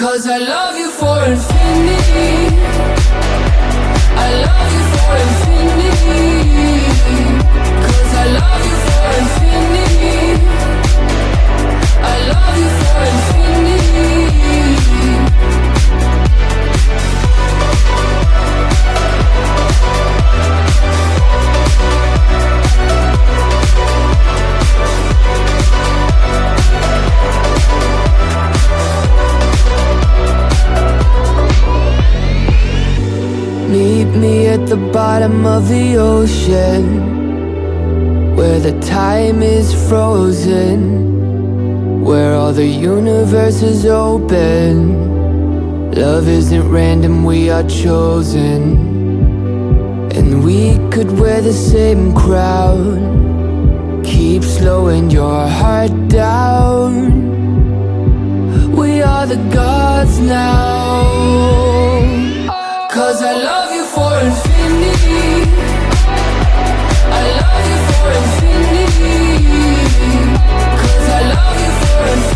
'Cause I love you for infinity. I love you for infinity. 'Cause I love you for infinity. I love you for infinity. Meet me at the bottom of the ocean, where the time is frozen, where all the universe is open. Love isn't random, we are chosen. And we could wear the same crown. Keep slowing your heart down. We are the gods now. 'Cause I love you for infinity. I love you for infinity. 'Cause I love you for infinity.